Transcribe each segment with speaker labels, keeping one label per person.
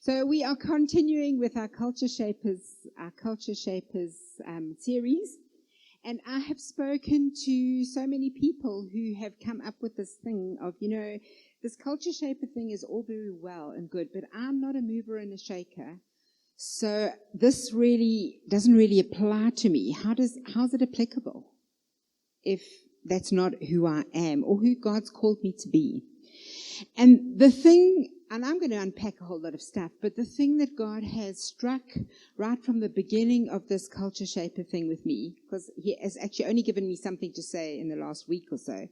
Speaker 1: So we are continuing with our Culture Shapers series. And I have spoken to so many people who have come up with this thing of, this culture shaper thing is all very well and good, but I'm not a mover and a shaker. So this really doesn't really apply to me. How's it applicable if that's not who I am or who God's called me to be? And the thing, and I'm going to unpack a whole lot of stuff, but the thing that God has struck right from the beginning of this culture shaper thing with me, because he has actually only given me something to say in the last week or so,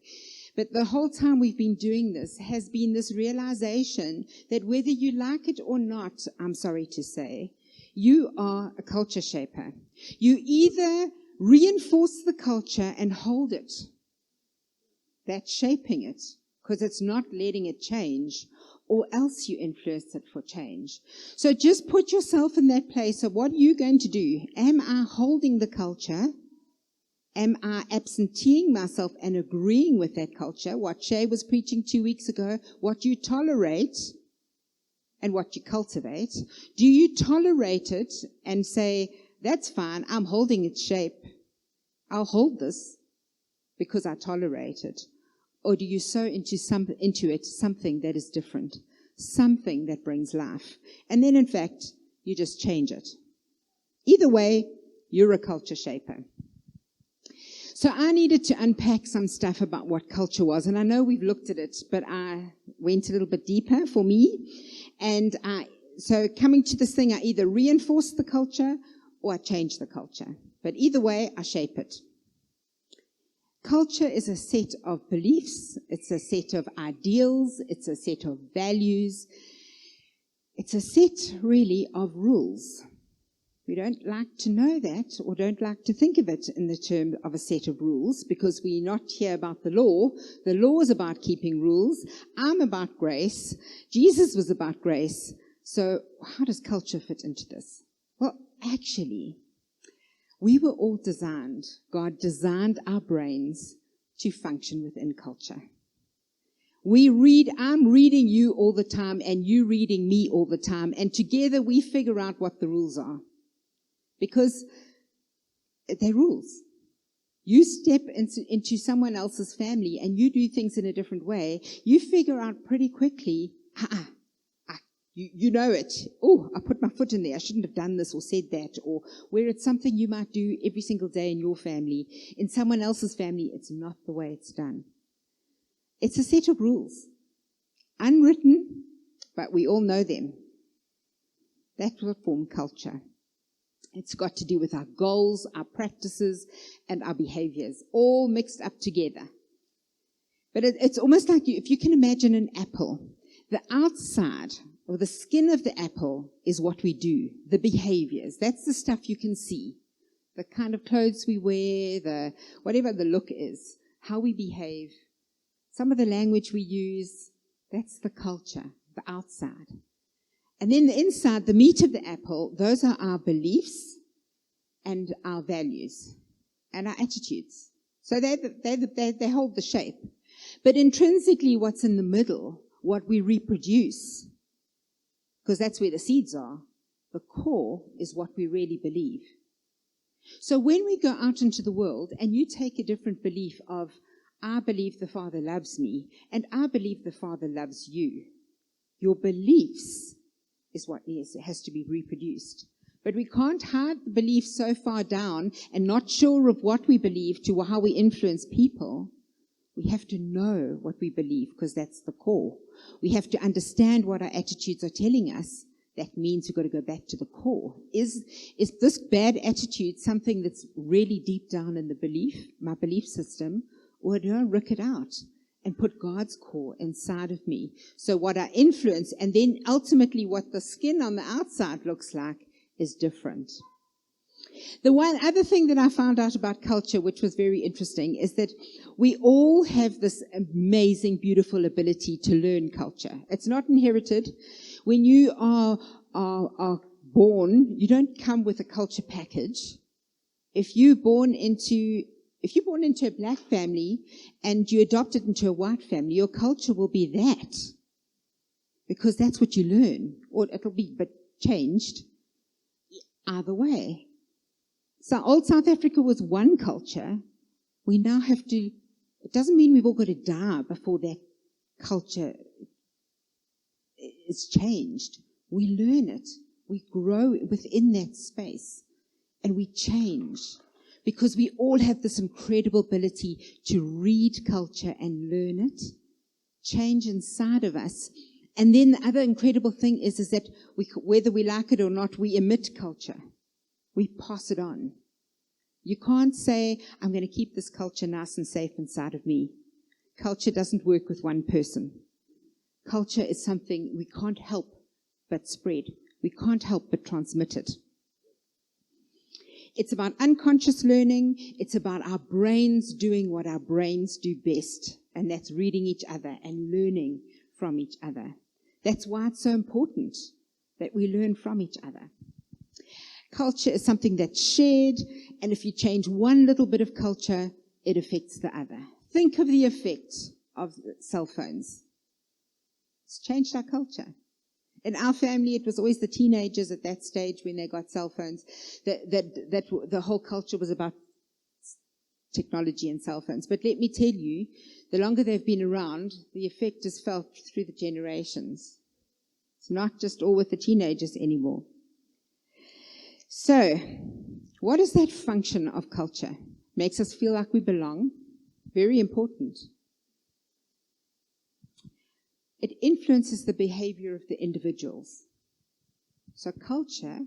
Speaker 1: but the whole time we've been doing this has been this realization that whether you like it or not, I'm sorry to say, you are a culture shaper. You either reinforce the culture and hold it, that's shaping it, because it's not letting it change, or else you influence it for change. So just put yourself in that place of what are you going to do? Am I holding the culture? Am I absenteeing myself and agreeing with that culture? What Shay was preaching 2 weeks ago, what you tolerate and what you cultivate. Do you tolerate it and say, that's fine, I'm holding its shape. I'll hold this because I tolerate it. Or do you sow into it something that is different, something that brings life? And then, in fact, you just change it. Either way, you're a culture shaper. So I needed to unpack some stuff about what culture was. And I know we've looked at it, but I went a little bit deeper for me. And so coming to this thing, I either reinforce the culture or I change the culture. But either way, I shape it. Culture is a set of beliefs, it's a set of ideals, it's a set of values, it's a set, really, of rules. We don't like to know that or don't like to think of it in the term of a set of rules because we're not here about the law. The law is about keeping rules. I'm about grace. Jesus was about grace. So how does culture fit into this? Well, actually, we were all designed, God designed our brains to function within culture. I'm reading you all the time and you reading me all the time, and together we figure out what the rules are. Because they're rules. You step into someone else's family and you do things in a different way, you figure out pretty quickly, you know it. Oh, I put my foot in there. I shouldn't have done this or said that. Or where it's something you might do every single day in your family. In someone else's family, it's not the way it's done. It's a set of rules. Unwritten, but we all know them. That's what form culture. It's got to do with our goals, our practices, and our behaviors, all mixed up together. But it's almost like if you can imagine an apple, the outside or the skin of the apple is what we do, the behaviors. That's the stuff you can see. The kind of clothes we wear, whatever the look is, how we behave, some of the language we use, that's the culture, the outside. And then the inside, the meat of the apple, those are our beliefs and our values and our attitudes. So they hold the shape. But intrinsically, what's in the middle, what we reproduce, because that's where the seeds are, the core is what we really believe. So when we go out into the world and you take a different belief of, I believe the Father loves me, and I believe the Father loves you, your beliefs is what has to be reproduced. But we can't hide the belief so far down and not sure of what we believe to how we influence people. We have to know what we believe because that's the core. We have to understand what our attitudes are telling us. That means we've got to go back to the core. Is this bad attitude something that's really deep down in my belief system, or do I rip it out and put God's core inside of me? So what I influence, and then ultimately what the skin on the outside looks like, is different. The one other thing that I found out about culture, which was very interesting, is that we all have this amazing, beautiful ability to learn culture. It's not inherited. When you are born, you don't come with a culture package. If you're born into a black family and you adopt it into a white family, your culture will be that. because that's what you learn, or it'll be but changed either way. So old South Africa was one culture. We now have to, it doesn't mean we've all got to die before that culture is changed. We learn it. We grow within that space, and we change, because we all have this incredible ability to read culture and learn it, change inside of us. And then the other incredible thing is that whether we like it or not, we emit culture. We pass it on. You can't say, I'm going to keep this culture nice and safe inside of me. Culture doesn't work with one person. Culture is something we can't help but spread. We can't help but transmit it. It's about unconscious learning. It's about our brains doing what our brains do best, and that's reading each other and learning from each other. That's why it's so important that we learn from each other. Culture is something that's shared, and if you change one little bit of culture, it affects the other. Think of the effect of cell phones. It's changed our culture. In our family, it was always the teenagers at that stage when they got cell phones, that the whole culture was about technology and cell phones. But let me tell you, the longer they've been around, the effect is felt through the generations. It's not just all with the teenagers anymore. So, what is that function of culture? Makes us feel like we belong. Very important. It influences the behavior of the individuals. So culture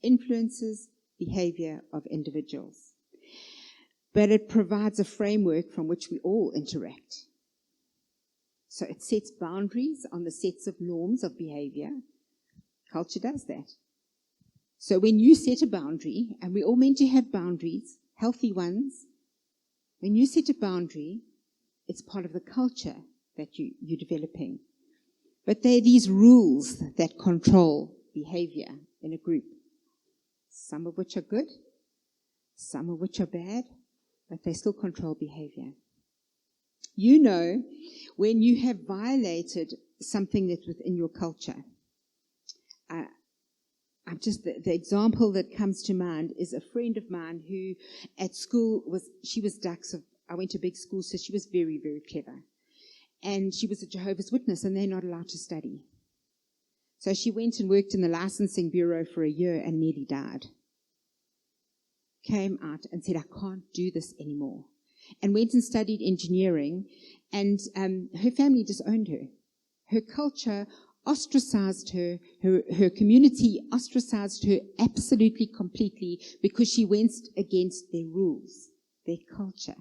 Speaker 1: influences behavior of individuals. But it provides a framework from which we all interact. So it sets boundaries on the sets of norms of behavior. Culture does that. So when you set a boundary, and we're all meant to have boundaries, healthy ones, when you set a boundary, it's part of the culture that you're developing. But there are these rules that control behavior in a group, some of which are good, some of which are bad, but they still control behavior. You know when you have violated something that's within your culture. The example that comes to mind is a friend of mine who at school she was Dux. I went to big school, so she was very, very clever. And she was a Jehovah's Witness, and they're not allowed to study. So she went and worked in the licensing bureau for a year and nearly died. Came out and said, I can't do this anymore. And went and studied engineering, and her family disowned her. Her culture ostracized her, her community ostracized her absolutely, completely, because she went against their rules, their culture.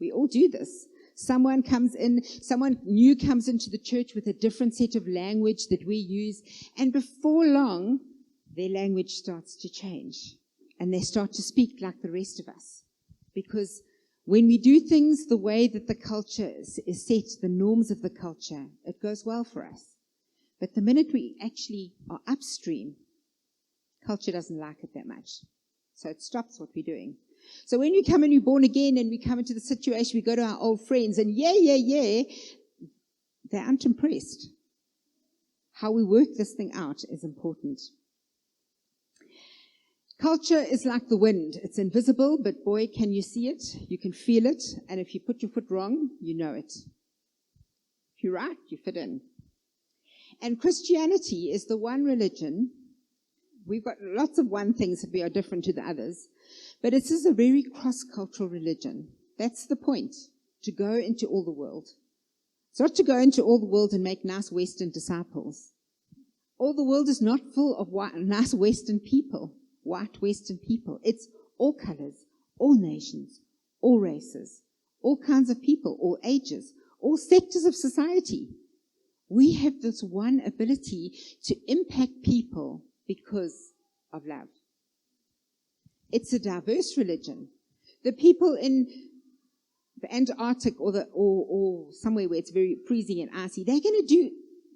Speaker 1: We all do this. Someone new comes into the church with a different set of language that we use, and before long, their language starts to change, and they start to speak like the rest of us. Because when we do things the way that the culture is set, the norms of the culture, it goes well for us. But the minute we actually are upstream, culture doesn't like it that much. So it stops what we're doing. So when we come and we're born again and we come into the situation, we go to our old friends and yeah, they're unimpressed. How we work this thing out is important. Culture is like the wind. It's invisible, but boy, can you see it? You can feel it. And if you put your foot wrong, you know it. If you're right, you fit in. And Christianity is the one religion. We've got lots of one things that we are different to the others. But it is a very cross-cultural religion. That's the point, to go into all the world. It's not to go into all the world and make nice Western disciples. All the world is not full of nice Western people, white Western people. It's all colors, all nations, all races, all kinds of people, all ages, all sectors of society. We have this one ability to impact people because of love. It's a diverse religion. The people in the Antarctic or somewhere where it's very freezing and icy, they're going to do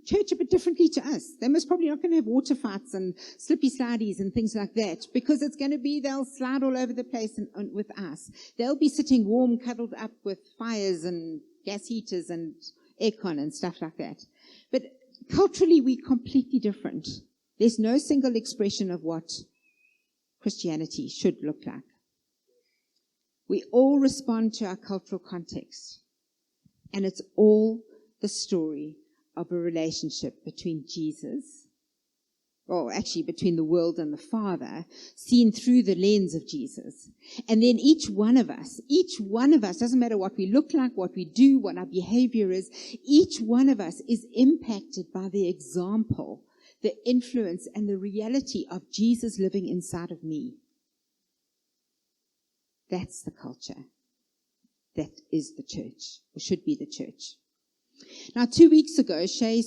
Speaker 1: church a bit differently to us. They're most probably not going to have water fights and slippy slidies and things like that, because it's going to be, they'll slide all over the place with ice. They'll be sitting warm, cuddled up with fires and gas heaters and aircon and stuff like that. But culturally, we're completely different. There's no single expression of what Christianity should look like. We all respond to our cultural context. And it's all the story of a relationship between Jesus, or actually between the world and the Father, seen through the lens of Jesus. And then each one of us, doesn't matter what we look like, what we do, what our behavior is, each one of us is impacted by the example, the influence, and the reality of Jesus living inside of me. That's the culture. That is the church, or should be the church. Now, 2 weeks ago, Shay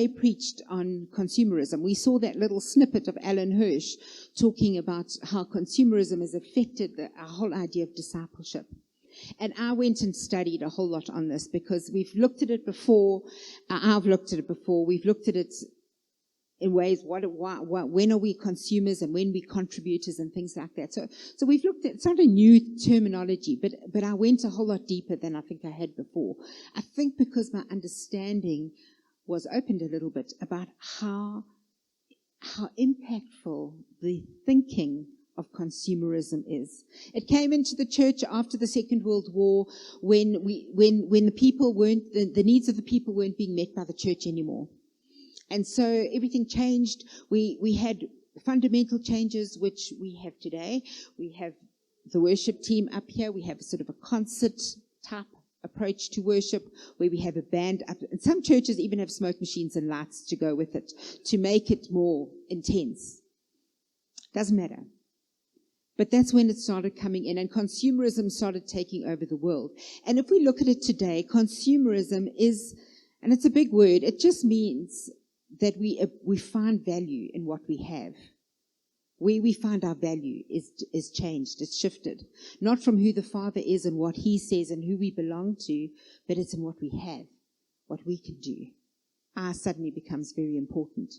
Speaker 1: preached on consumerism. We saw that little snippet of Alan Hirsch talking about how consumerism has affected our whole idea of discipleship. And I went and studied a whole lot on this because we've looked at it before. I've looked at it before. We've looked at it in ways, when are we consumers and when we contributors and things like that. So we've looked at, it's not a new terminology, but I went a whole lot deeper than I think I had before. I think because my understanding was opened a little bit about how impactful the thinking of consumerism is. It came into the church after the Second World War when the people weren't, the needs of the people weren't being met by the church anymore. And so everything changed. We had fundamental changes, which we have today. We have the worship team up here. We have sort of a concert type approach to worship where we have a band up. And some churches even have smoke machines and lights to go with it to make it more intense. Doesn't matter. But that's when it started coming in, and consumerism started taking over the world. And if we look at it today, consumerism is, and it's a big word, it just means that we find value in what we have. Where we find our value is changed, it's shifted. Not from who the Father is and what He says and who we belong to, but it's in what we have, what we can do. Our suddenly becomes very important.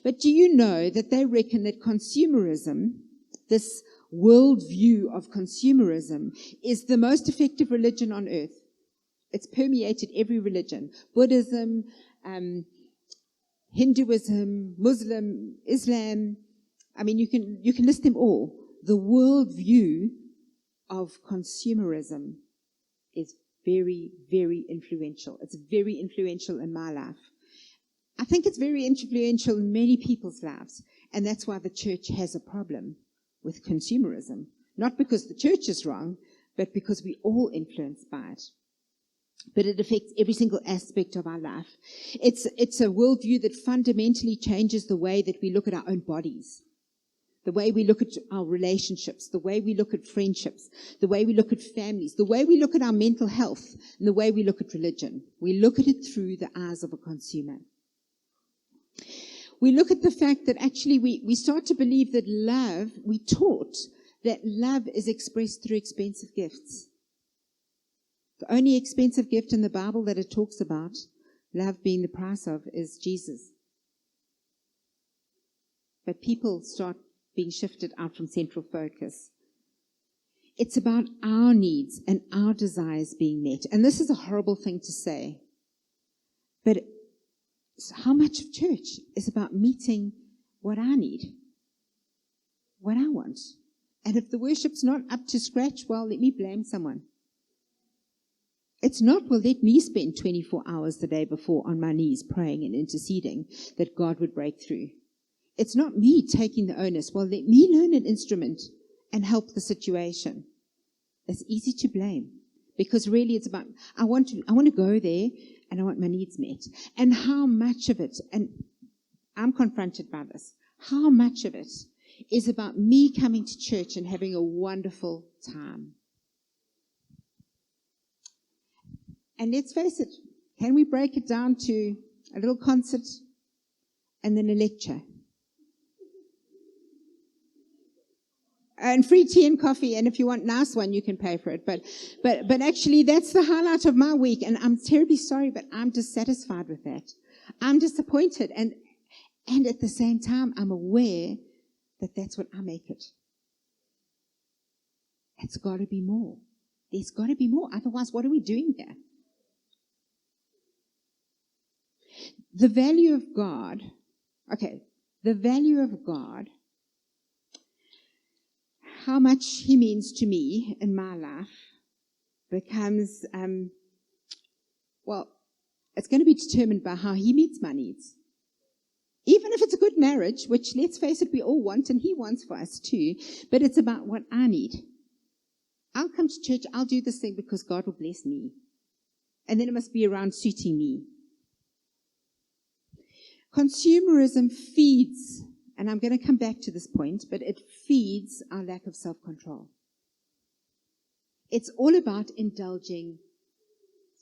Speaker 1: But do you know that they reckon that consumerism, this worldview of consumerism, is the most effective religion on earth? It's permeated every religion. Buddhism, Hinduism, Muslim, Islam. I mean, you can list them all. The worldview of consumerism is very, very influential. It's very influential in my life. I think it's very influential in many people's lives. And that's why the church has a problem with consumerism. Not because the church is wrong, but because we're all influenced by it. But it affects every single aspect of our life. It's a worldview that fundamentally changes the way that we look at our own bodies, the way we look at our relationships, the way we look at friendships, the way we look at families, the way we look at our mental health, and the way we look at religion. We look at it through the eyes of a consumer. We look at the fact that actually we start to believe that love, we taught that love is expressed through expensive gifts. The only expensive gift in the Bible that it talks about, love being the price of, is Jesus. But people start being shifted out from central focus. It's about our needs and our desires being met. And this is a horrible thing to say. But how much of church is about meeting what I need, what I want? And if the worship's not up to scratch, well, let me blame someone. It's not, well, let me spend 24 hours the day before on my knees praying and interceding that God would break through. It's not me taking the onus. Well, let me learn an instrument and help the situation. It's easy to blame because really it's about, I want to go there and I want my needs met. And how much of it, and I'm confronted by this, how much of it is about me coming to church and having a wonderful time. And let's face it, can we break it down to a little concert and then a lecture? And free tea and coffee, and if you want nice one, you can pay for it. But actually, that's the highlight of my week, and I'm terribly sorry, but I'm dissatisfied with that. I'm disappointed, and at the same time, I'm aware that that's what I make it. It's got to be more. There's got to be more. Otherwise, what are we doing here? The value of God, the value of God, how much he means to me in my life becomes, it's going to be determined by how he meets my needs. Even if it's a good marriage, which, let's face it, we all want, and he wants for us too, but it's about what I need. I'll come to church, I'll do this thing because God will bless me. And then it must be around suiting me. Consumerism feeds, and I'm going to come back to this point, but it feeds our lack of self-control. It's all about indulging,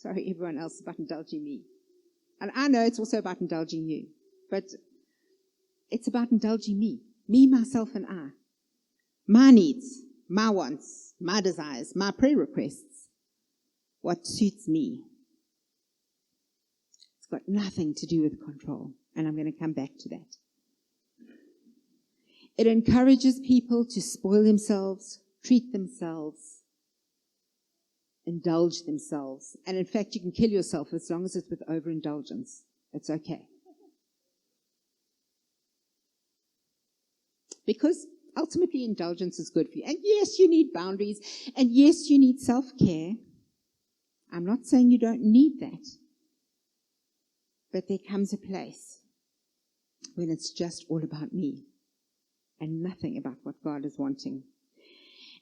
Speaker 1: everyone else is about indulging me. And I know it's also about indulging you, but it's about indulging me, myself, and I. My needs, my wants, my desires, my prayer requests, what suits me. It's got nothing to do with control, and I'm going to come back to that. It encourages people to spoil themselves, treat themselves, indulge themselves. And in fact, you can kill yourself as long as it's with overindulgence. It's okay. Because ultimately indulgence is good for you. And yes, you need boundaries. And yes, you need self-care. I'm not saying you don't need that. But there comes a place when it's just all about me and nothing about what God is wanting.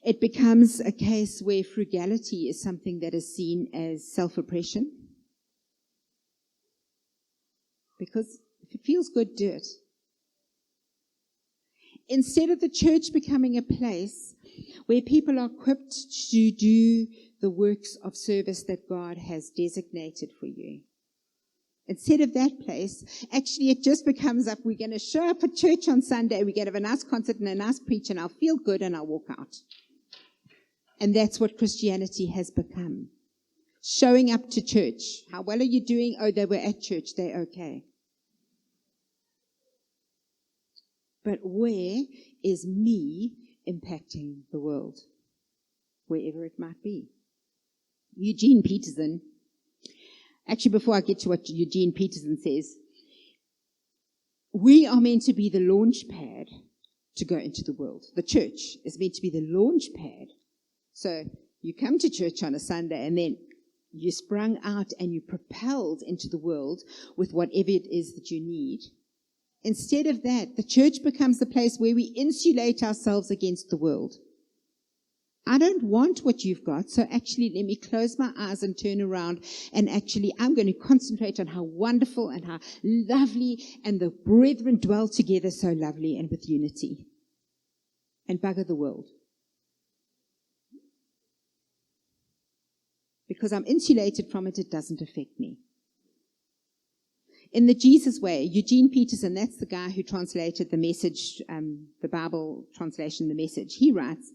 Speaker 1: It becomes a case where frugality is something that is seen as self-oppression. Because if it feels good, do it. Instead of the church becoming a place where people are equipped to do the works of service that God has designated for you. Instead of that place, actually it just becomes up, we're going to show up at church on Sunday, we're going to have a nice concert and a nice preach, and I'll feel good and I'll walk out. And that's what Christianity has become. Showing up to church. How well are you doing? Oh, they were at church, they're okay. But where is me impacting the world? Wherever it might be. Eugene Peterson, actually before I get to what Eugene Peterson says, we are meant to be the launch pad to go into the world. The church is meant to be the launch pad. So you come to church on a Sunday and then you're sprung out and you're propelled into the world with whatever it is that you need. Instead of that, the church becomes the place where we insulate ourselves against the world. I don't want what you've got, so actually let me close my eyes and turn around, and actually I'm going to concentrate on how wonderful and how lovely and the brethren dwell together so lovely and with unity. And bugger the world. Because I'm insulated from it, it doesn't affect me. In the Jesus way, Eugene Peterson, that's the guy who translated the Message, the Bible translation, the Message. He writes,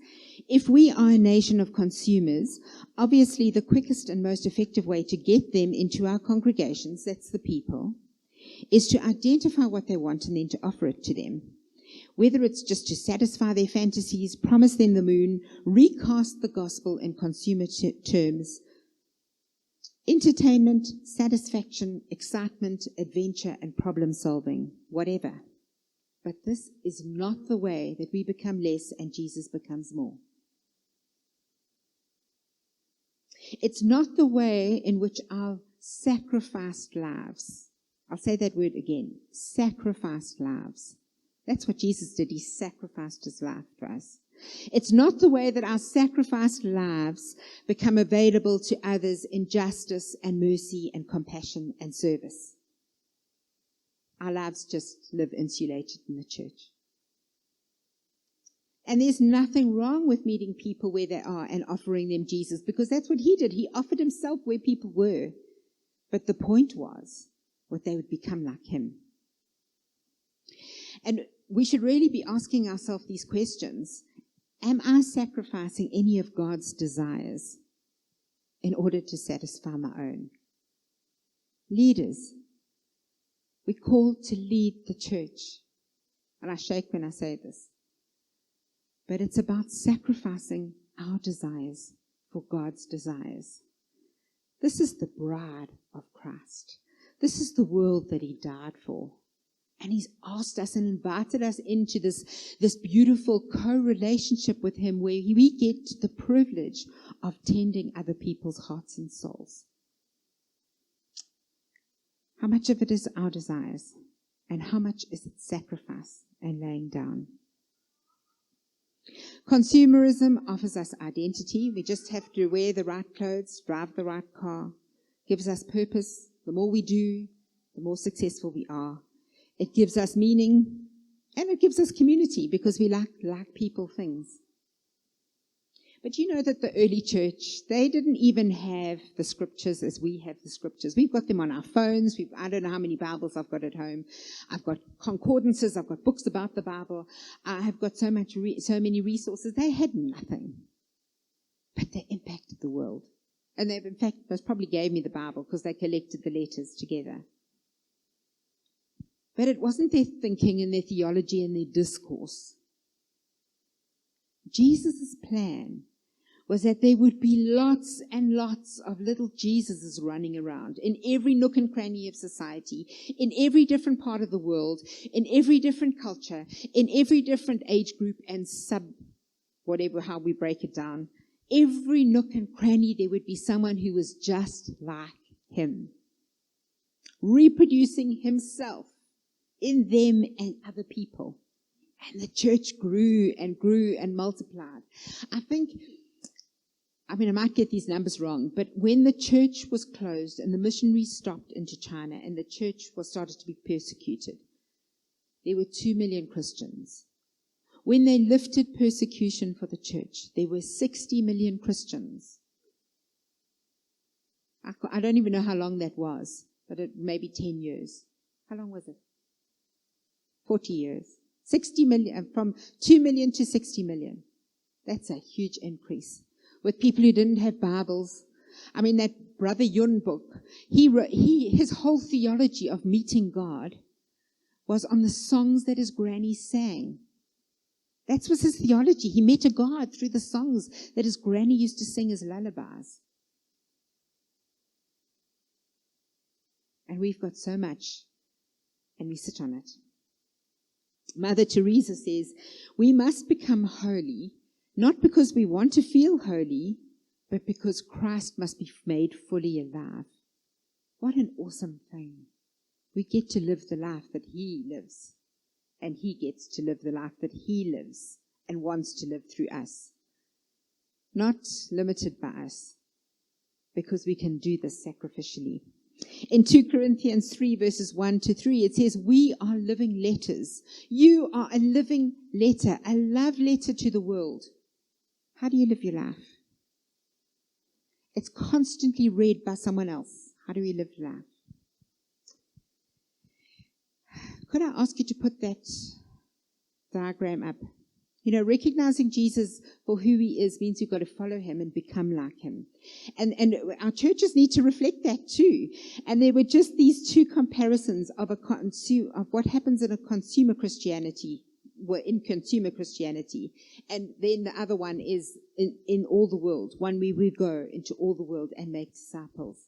Speaker 1: if we are a nation of consumers, obviously the quickest and most effective way to get them into our congregations, that's the people, is to identify what they want and then to offer it to them. Whether it's just to satisfy their fantasies, promise them the moon, recast the gospel in consumer terms, entertainment, satisfaction, excitement, adventure, and problem solving, whatever. But this is not the way that we become less and Jesus becomes more. It's not the way in which our sacrificed lives, I'll say that word again, sacrificed lives. That's what Jesus did. He sacrificed his life for us. It's not the way that our sacrificed lives become available to others in justice and mercy and compassion and service. Our lives just live insulated in the church. And there's nothing wrong with meeting people where they are and offering them Jesus, because that's what he did. He offered himself where people were. But the point was what they would become like him. And we should really be asking ourselves these questions. Am I sacrificing any of God's desires in order to satisfy my own? Leaders, we're called to lead the church. And I shake when I say this. But it's about sacrificing our desires for God's desires. This is the bride of Christ. This is the world that he died for. And he's asked us and invited us into this beautiful co-relationship with him where we get the privilege of tending other people's hearts and souls. How much of it is our desires? And how much is it sacrifice and laying down? Consumerism offers us identity. We just have to wear the right clothes, drive the right car. Gives us purpose. The more we do, the more successful we are. It gives us meaning, and it gives us community because we like people things. But you know that the early church, they didn't even have the scriptures as we have the scriptures. We've got them on our phones. I don't know how many Bibles I've got at home. I've got concordances. I've got books about the Bible. I have got so many resources. They had nothing. But they impacted the world. And they, in fact, most probably gave me the Bible because they collected the letters together. But it wasn't their thinking and their theology and their discourse. Jesus' plan was that there would be lots and lots of little Jesuses running around in every nook and cranny of society, in every different part of the world, in every different culture, in every different age group and whatever, how we break it down. Every nook and cranny, there would be someone who was just like him, reproducing himself in them and other people. And the church grew and grew and multiplied. I might get these numbers wrong, but when the church was closed and the missionaries stopped into China and the church started to be persecuted, there were 2 million Christians. When they lifted persecution for the church, there were 60 million Christians. I don't even know how long that was, but maybe 10 years. How long was it? 40 years. 60 million, from 2 million to 60 million. That's a huge increase. With people who didn't have Bibles. That Brother Yun book, his whole theology of meeting God was on the songs that his granny sang. That was his theology. He met a God through the songs that his granny used to sing as lullabies. And we've got so much, and we sit on it. Mother Teresa says, we must become holy, not because we want to feel holy, but because Christ must be made fully alive. What an awesome thing. We get to live the life that he lives, and he gets to live the life that he lives and wants to live through us. Not limited by us, because we can do this sacrificially. In 2 Corinthians 3 verses 1 to 3, it says, we are living letters. You are a living letter, a love letter to the world. How do you live your life? It's constantly read by someone else. How do we live life? Could I ask you to put that diagram up? Recognizing Jesus for who he is means we've got to follow him and become like him. And our churches need to reflect that too. And there were just these two comparisons of what happens in a consumer Christianity, in consumer Christianity. And then the other one is in all the world, one where we go into all the world and make disciples.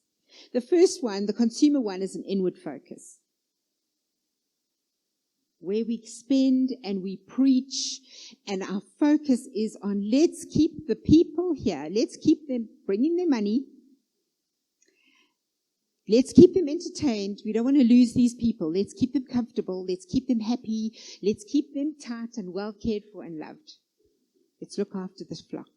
Speaker 1: The first one, the consumer one, is an inward focus, where we spend and we preach, and our focus is on let's keep the people here. Let's keep them bringing their money. Let's keep them entertained. We don't want to lose these people. Let's keep them comfortable. Let's keep them happy. Let's keep them tight and well cared for and loved. Let's look after this flock.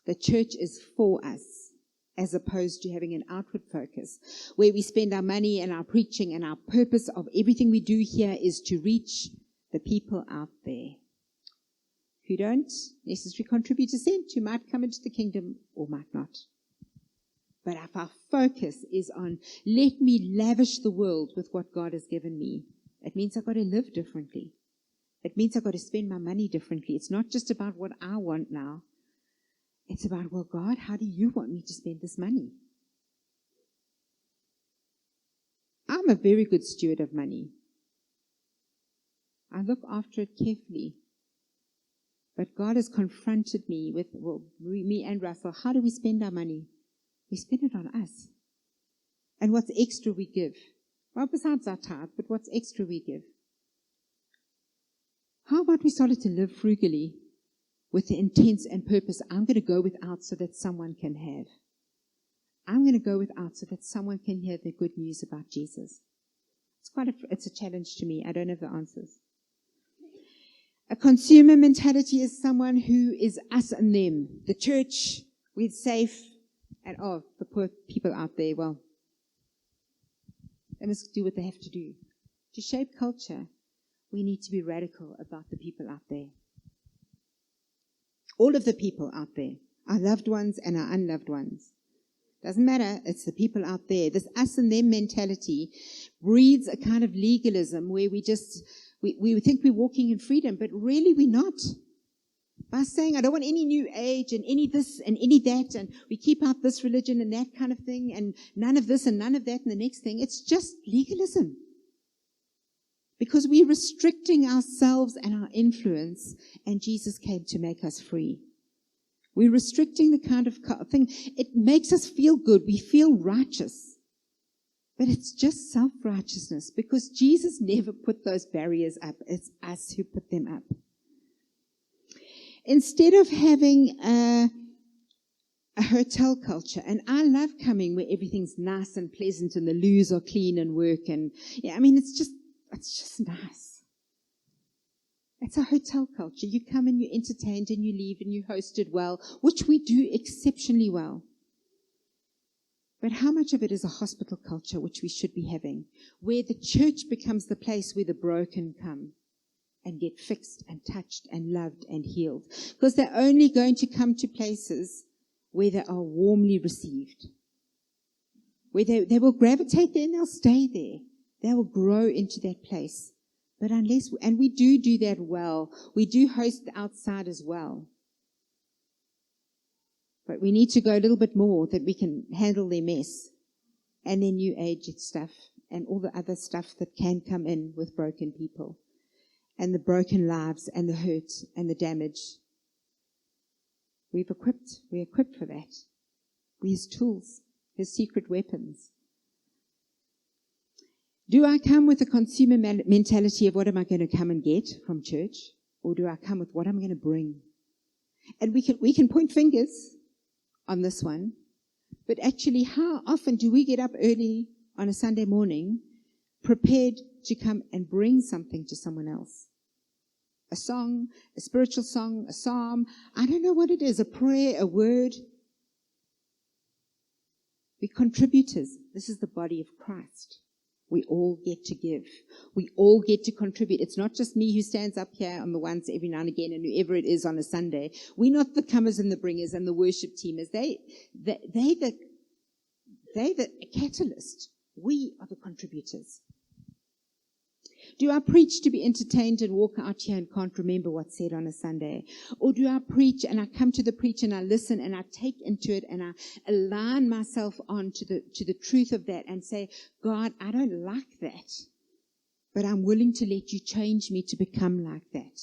Speaker 1: The church is for us, as opposed to having an outward focus, where we spend our money and our preaching, and our purpose of everything we do here is to reach the people out there who don't necessarily contribute a cent, who might come into the kingdom or might not. But if our focus is on, let me lavish the world with what God has given me, it means I've got to live differently. It means I've got to spend my money differently. It's not just about what I want now. It's about, well, God, how do you want me to spend this money? I'm a very good steward of money. I look after it carefully. But God has confronted me with, me and Russell, how do we spend our money? We spend it on us. And what's extra we give. Well, besides our tithe, but what's extra we give. How about we started to live frugally with the intent and purpose, I'm going to go without so that someone can have. I'm going to go without so that someone can hear the good news about Jesus. It's a challenge to me. I don't have the answers. A consumer mentality is someone who is us and them. The church, we're safe, and the poor people out there, well, they must do what they have to do. To shape culture, we need to be radical about the people out there. All of the people out there, our loved ones and our unloved ones. Doesn't matter, it's the people out there. This us and them mentality breeds a kind of legalism where we think we're walking in freedom, but really we're not. By saying, I don't want any new age and any this and any that, and we keep out this religion and that kind of thing, and none of this and none of that and the next thing, it's just legalism. Because we're restricting ourselves and our influence, and Jesus came to make us free. We're restricting the kind of thing. It makes us feel good. We feel righteous. But it's just self-righteousness, because Jesus never put those barriers up. It's us who put them up. Instead of having a hotel culture, and I love coming where everything's nice and pleasant and the loos are clean and work, and it's just nice. It's a hotel culture. You come and you're entertained and you leave and you hosted well, which we do exceptionally well. But how much of it is a hospital culture, which we should be having, where the church becomes the place where the broken come and get fixed and touched and loved and healed? Because they're only going to come to places where they are warmly received, where they will gravitate there and they'll stay there. They will grow into that place. But and we do that well. We do host the outside as well. But we need to go a little bit more that we can handle their mess and their new age stuff and all the other stuff that can come in with broken people and the broken lives and the hurt and the damage. We're equipped for that. We're his tools, his secret weapons. Do I come with a consumer mentality of what am I going to come and get from church? Or do I come with what I'm going to bring? And we can point fingers on this one, but actually how often do we get up early on a Sunday morning prepared to come and bring something to someone else? A song, a spiritual song, a psalm, I don't know what it is, a prayer, a word. We're contributors. This is the body of Christ. We all get to give. We all get to contribute. It's not just me who stands up here on the ones every now and again and whoever it is on a Sunday. We're not the comers and the bringers and the worship teamers. They the catalyst. We are the contributors. Do I preach to be entertained and walk out here and can't remember what's said on a Sunday? Or do I preach and I come to the preach and I listen and I take into it and I align myself on to the truth of that and say, God, I don't like that, but I'm willing to let you change me to become like that.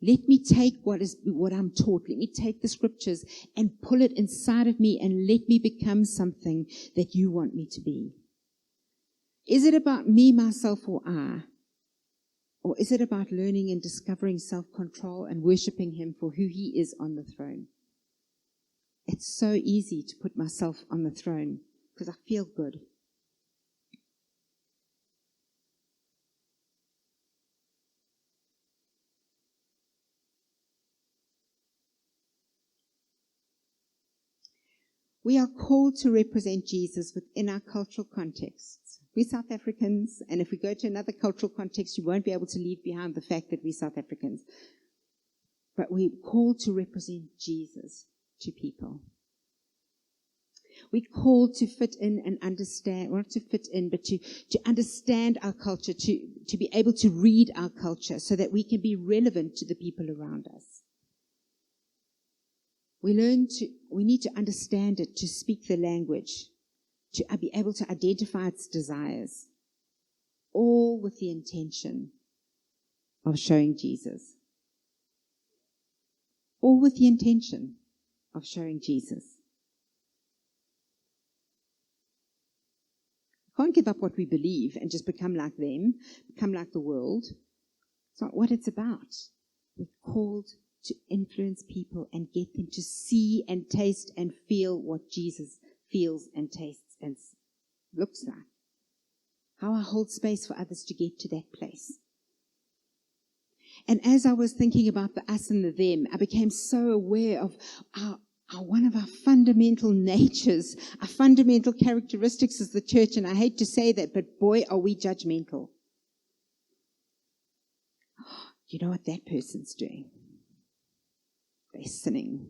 Speaker 1: Let me take what I'm taught. Let me take the scriptures and pull it inside of me and let me become something that you want me to be. Is it about me, myself, or I? Or is it about learning and discovering self-control and worshiping him for who he is on the throne? It's so easy to put myself on the throne because I feel good. We are called to represent Jesus within our cultural contexts. We're South Africans, and if we go to another cultural context, you won't be able to leave behind the fact that we're South Africans. But we're called to represent Jesus to people. We're called to fit in and understand, well, not to fit in, but to understand our culture, to be able to read our culture so that we can be relevant to the people around us. We need to understand it, to speak the language, to be able to identify its desires, all with the intention of showing Jesus. All with the intention of showing Jesus. can't give up what we believe and just become like them, become like the world. It's not what it's about. We're called to influence people and get them to see and taste and feel what Jesus feels and tastes and looks like. How I hold space for others to get to that place. And as I was thinking about the us and the them, I became so aware of one of our fundamental natures, our fundamental characteristics as the church. And I hate to say that, but boy, are we judgmental. You know what that person's doing? They're sinning.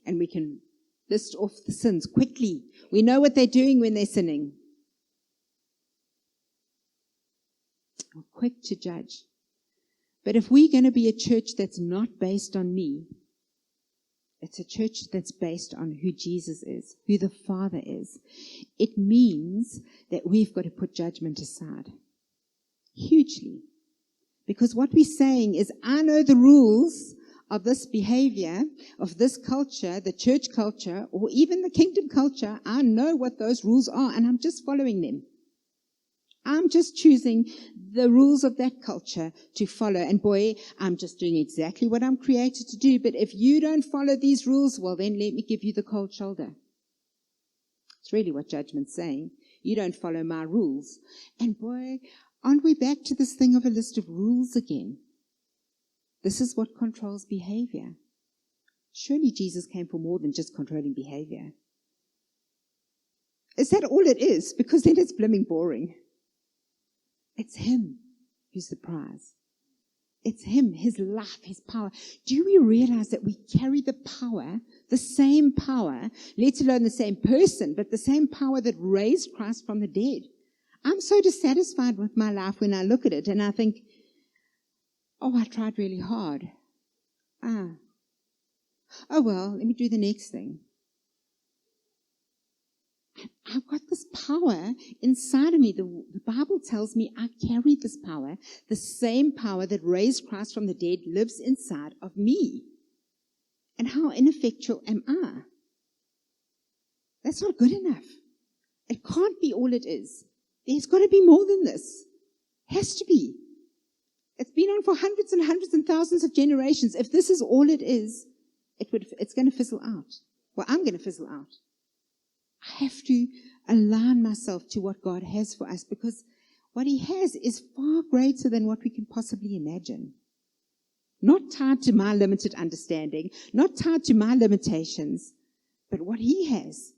Speaker 1: And we can list off the sins quickly. We know what they're doing when they're sinning. We're quick to judge. But if we're going to be a church that's not based on me, it's a church that's based on who Jesus is, who the Father is. It means that we've got to put judgment aside. Hugely. Because what we're saying is, I know the rules of this behavior, of this culture, the church culture, or even the kingdom culture. I know what those rules are, and I'm just following them. I'm just choosing the rules of that culture to follow. And boy, I'm just doing exactly what I'm created to do. But if you don't follow these rules, well, then let me give you the cold shoulder. It's really what judgment's saying. You don't follow my rules. And boy, aren't we back to this thing of a list of rules again? This is what controls behavior. Surely Jesus came for more than just controlling behavior. Is that all it is? Because then it's blooming boring. It's him who's the prize. It's him, his life, his power. Do we realize that we carry the power, the same power, let alone the same person, but the same power that raised Christ from the dead? I'm so dissatisfied with my life when I look at it and I think, oh, I tried really hard. Oh, well, let me do the next thing. I've got this power inside of me. The Bible tells me I carry this power. The same power that raised Christ from the dead lives inside of me. And how ineffectual am I? That's not good enough. It can't be all it is. There's got to be more than this. Has to be. It's been on for hundreds and hundreds and thousands of generations. If this is all it is, it's going to fizzle out. Well, I'm going to fizzle out. I have to align myself to what God has for us, because what he has is far greater than what we can possibly imagine. Not tied to my limited understanding, not tied to my limitations, but what he has.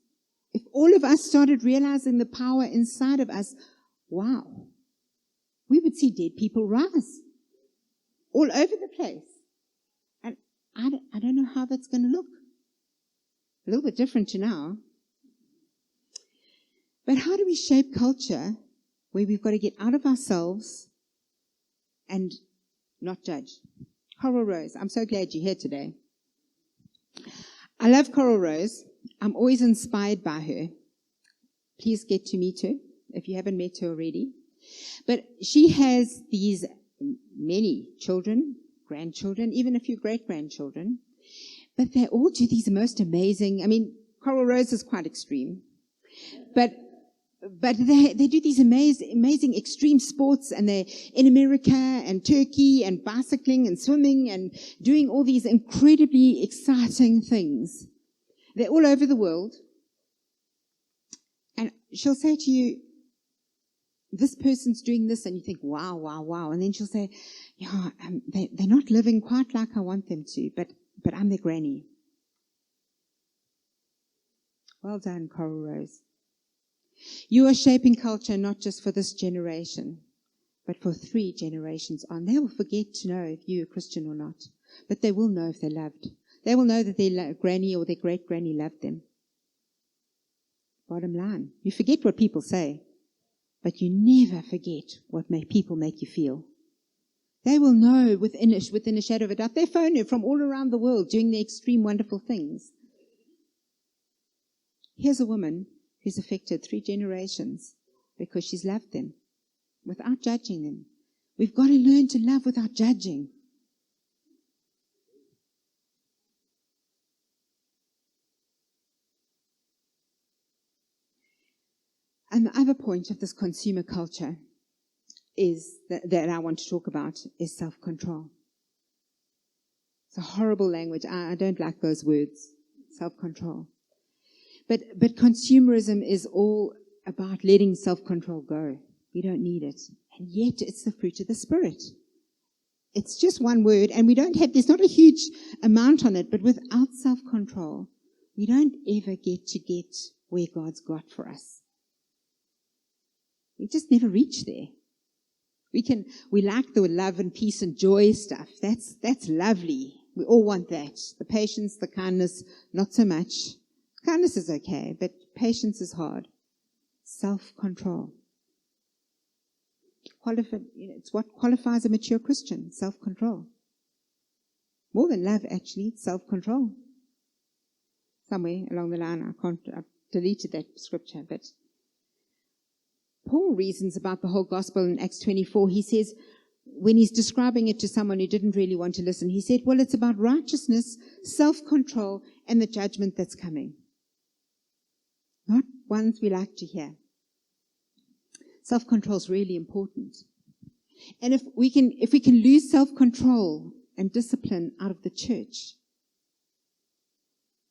Speaker 1: If all of us started realizing the power inside of us, wow, we would see dead people rise all over the place. And I don't know how that's going to look. A little bit different to now. But how do we shape culture where we've got to get out of ourselves and not judge? Coral Rose, I'm so glad you're here today. I love Coral Rose. I'm always inspired by her. Please get to meet her if you haven't met her already. But she has these many children, grandchildren, even a few great-grandchildren. But they all do these most amazing, Coral Rose is quite extreme. But they do these amazing extreme sports, and they're in America and Turkey and bicycling and swimming and doing all these incredibly exciting things. They're all over the world. And she'll say to you, this person's doing this, and you think, wow, wow, wow. And then she'll say, yeah, they're not living quite like I want them to, but I'm their granny. Well done, Coral Rose. You are shaping culture not just for this generation, but for 3 generations on. They will forget to know if you're a Christian or not, but they will know if they're loved. They will know that their granny or their great-granny loved them. Bottom line, you forget what people say, but you never forget what people make you feel. They will know within a shadow of a doubt. They phone her from all around the world doing their extreme wonderful things. Here's a woman who's affected 3 generations because she's loved them without judging them. We've got to learn to love without judging. And the other point of this consumer culture is that I want to talk about is self-control. It's a horrible language. I don't like those words, self-control. But consumerism is all about letting self-control go. We don't need it. And yet it's the fruit of the Spirit. It's just one word, and there's not a huge amount on it, but without self-control, we don't ever get where God's got for us. We just never reach there. We like the love and peace and joy stuff. That's lovely. We all want that. The patience, the kindness, not so much. Kindness is okay, but patience is hard. Self-control. It's what qualifies a mature Christian, self-control. More than love, actually, it's self-control. Somewhere along the line, I've deleted that scripture, but Paul reasons about the whole gospel in Acts 24. He says, when he's describing it to someone who didn't really want to listen, he said, well, it's about righteousness, self-control, and the judgment that's coming. Not ones we like to hear. Self-control is really important. And if we can lose self-control and discipline out of the church,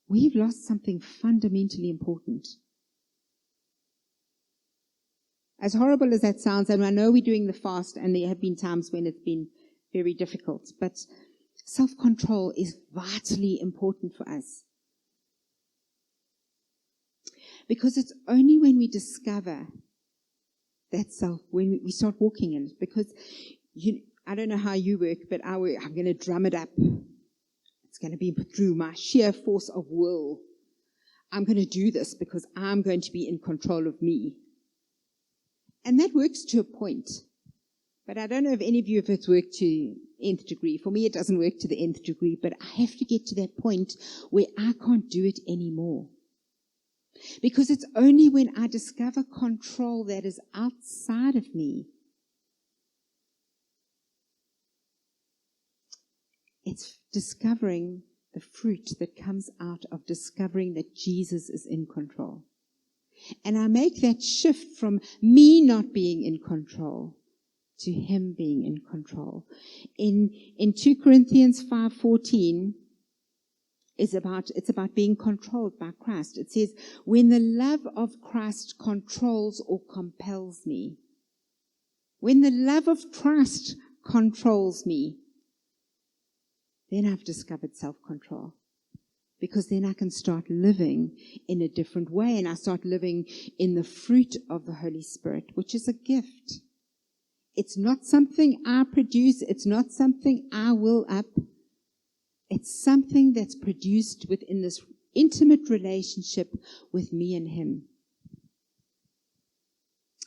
Speaker 1: we've lost something fundamentally important. As horrible as that sounds, and I know we're doing the fast, and there have been times when it's been very difficult, but self-control is vitally important for us. Because it's only when we discover that self, when we start walking in it, because I don't know how you work, but I'm going to drum it up. It's going to be through my sheer force of will. I'm going to do this because I'm going to be in control of me. And that works to a point. But I don't know if any of you have it's worked to nth degree. For me, it doesn't work to the nth degree, but I have to get to that point where I can't do it anymore. Because it's only when I discover control that is outside of me. It's discovering the fruit that comes out of discovering that Jesus is in control. And I make that shift from me not being in control to him being in control. In 2 Corinthians 5:14, it's about being controlled by Christ. It says, when the love of Christ controls or compels me. When the love of Christ controls me, then I've discovered self-control. Because then I can start living in a different way, and I start living in the fruit of the Holy Spirit, which is a gift. It's not something I produce. It's not something I will up. It's something that's produced within this intimate relationship with me and him.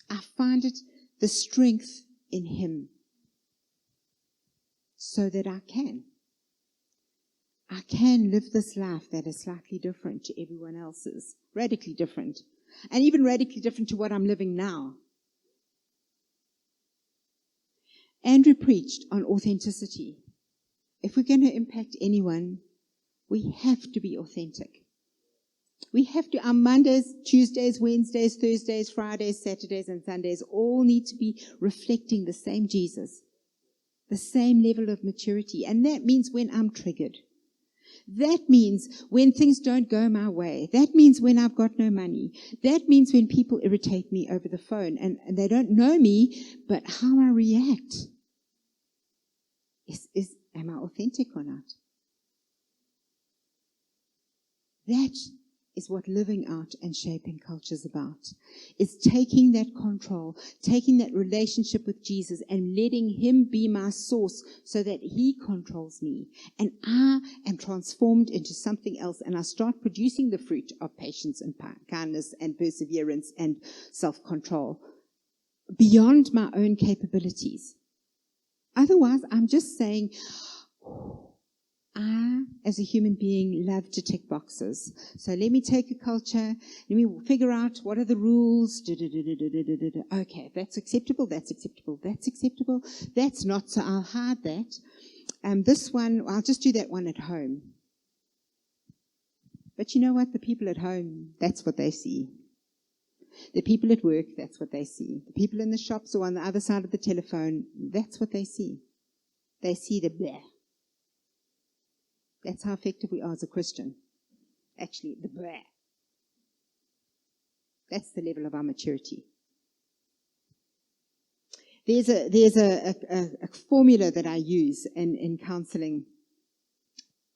Speaker 1: I find it the strength in him so that I can live this life that is slightly different to everyone else's, radically different, and even radically different to what I'm living now. Andrew preached on authenticity. If we're going to impact anyone, we have to be authentic. We have to, our Mondays, Tuesdays, Wednesdays, Thursdays, Fridays, Saturdays, and Sundays all need to be reflecting the same Jesus, the same level of maturity. And that means when I'm triggered. That means when things don't go my way. That means when I've got no money. That means when people irritate me over the phone and they don't know me, but how I react. Am I authentic or not? That is what living out and shaping culture is about. It's taking that control, taking that relationship with Jesus and letting him be my source so that he controls me. And I am transformed into something else, and I start producing the fruit of patience and kindness and perseverance and self-control beyond my own capabilities. Otherwise, I'm just saying, I, as a human being, love to tick boxes. So let me take a culture, let me figure out what are the rules. Okay, that's acceptable, that's acceptable, that's acceptable. That's not, so I'll hide that. This one, I'll just do that one at home. But you know what? The people at home, that's what they see. The people at work, that's what they see. The people in the shops or on the other side of the telephone, that's what they see. They see the blah. That's how effective we are as a Christian. Actually, the blah. That's the level of our maturity. There's a formula that I use in counseling.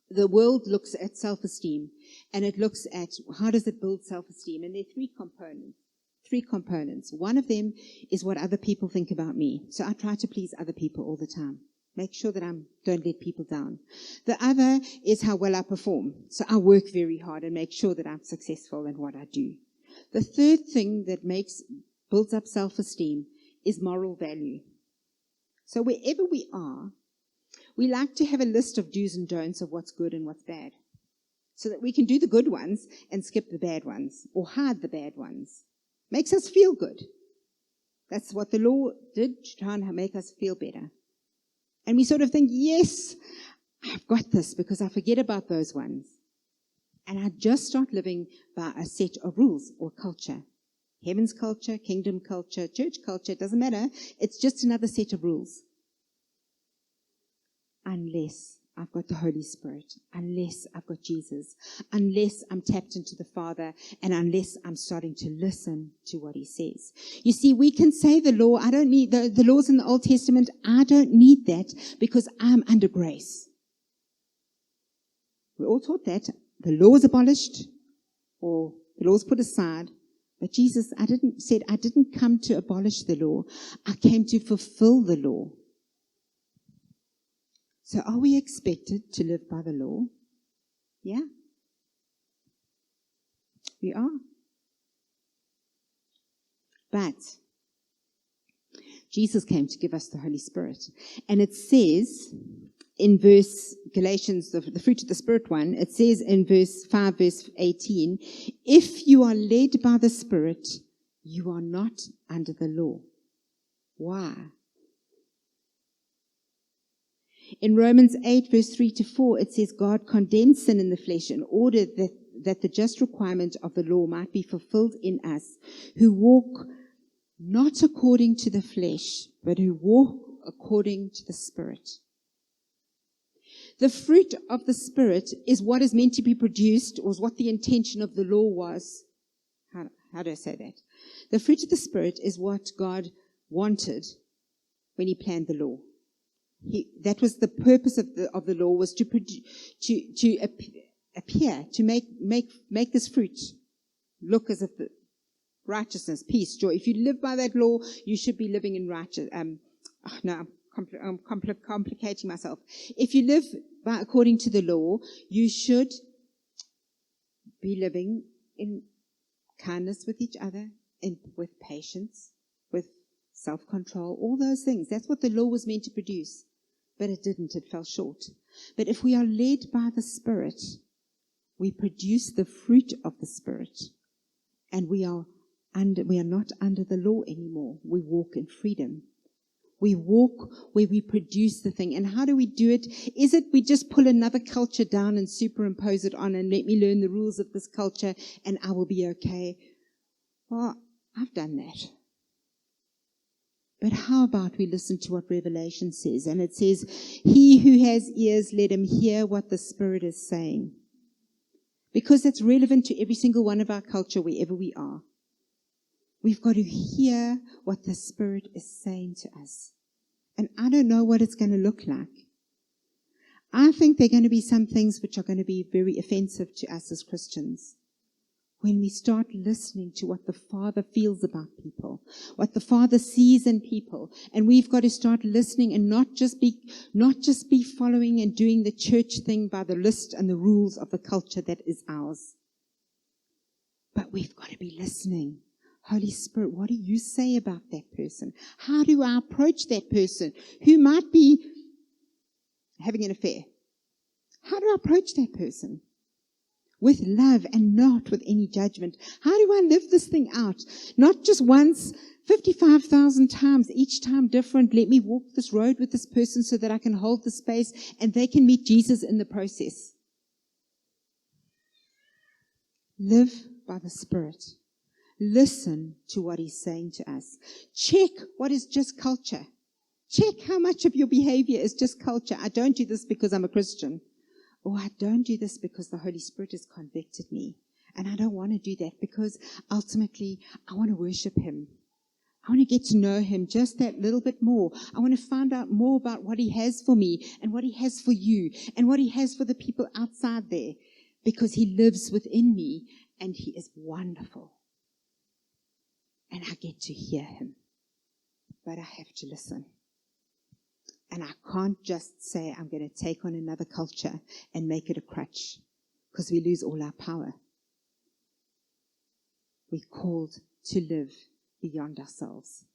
Speaker 1: The world looks at self-esteem, and it looks at how does it build self-esteem. And there are three components. One of them is what other people think about me. So I try to please other people all the time. Make sure that I don't let people down. The other is how well I perform. So I work very hard and make sure that I'm successful in what I do. The third thing that builds up self-esteem is moral value. So wherever we are, we like to have a list of do's and don'ts of what's good and what's bad, so that we can do the good ones and skip the bad ones or hide the bad ones. Makes us feel good. That's what the law did, to try and make us feel better. And we sort of think, yes, I've got this, because I forget about those ones. And I just start living by a set of rules or culture. Heaven's culture, kingdom culture, church culture, it doesn't matter. It's just another set of rules. Unless I've got the Holy Spirit, unless I've got Jesus, unless I'm tapped into the Father, and unless I'm starting to listen to what He says. You see, we can say the law, I don't need the laws in the Old Testament, I don't need that because I'm under grace. We're all taught that. The law is abolished, or the law is put aside. But Jesus said, I didn't come to abolish the law. I came to fulfill the law. So are we expected to live by the law? Yeah. We are. But Jesus came to give us the Holy Spirit. And it says in verse Galatians, the fruit of the Spirit one, it says in verse 5, verse 18, if you are led by the Spirit, you are not under the law. Why? In Romans 8, verse 3 to 4, it says, God condemned sin in the flesh in order that the just requirement of the law might be fulfilled in us, who walk not according to the flesh, but who walk according to the Spirit. The fruit of the Spirit is what is meant to be produced, or is what the intention of the law was. How do I say that? The fruit of the Spirit is what God wanted when He planned the law. That was the purpose of the law, was to appear, to make this fruit look as if the righteousness, peace, joy. If you live by that law, you should be living in righteousness. I'm complicating myself. If you live according to the law, you should be living in kindness with each other, and with patience, with self-control, all those things. That's what the law was meant to produce. But it didn't. It fell short. But if we are led by the Spirit, we produce the fruit of the Spirit. And we are not under the law anymore. We walk in freedom. We walk where we produce the thing. And how do we do it? Is it we just pull another culture down and superimpose it on and let me learn the rules of this culture and I will be okay? Well, I've done that. But how about we listen to what Revelation says? And it says, he who has ears, let him hear what the Spirit is saying. Because it's relevant to every single one of our culture, wherever we are. We've got to hear what the Spirit is saying to us. And I don't know what it's going to look like. I think there are going to be some things which are going to be very offensive to us as Christians. When we start listening to what the Father feels about people, what the Father sees in people, and we've got to start listening and not just be following and doing the church thing by the list and the rules of the culture that is ours. But we've got to be listening. Holy Spirit, what do you say about that person? How do I approach that person who might be having an affair? How do I approach that person? With love and not with any judgment. How do I live this thing out? Not just once, 55,000 times, each time different. Let me walk this road with this person so that I can hold the space and they can meet Jesus in the process. Live by the Spirit. Listen to what he's saying to us. Check what is just culture. Check how much of your behavior is just culture. I don't do this because I'm a Christian. Or I don't do this because the Holy Spirit has convicted me. And I don't want to do that because ultimately I want to worship him. I want to get to know him just that little bit more. I want to find out more about what he has for me and what he has for you and what he has for the people outside there, because he lives within me and he is wonderful. And I get to hear him. But I have to listen. And I can't just say I'm going to take on another culture and make it a crutch, because we lose all our power. We're called to live beyond ourselves.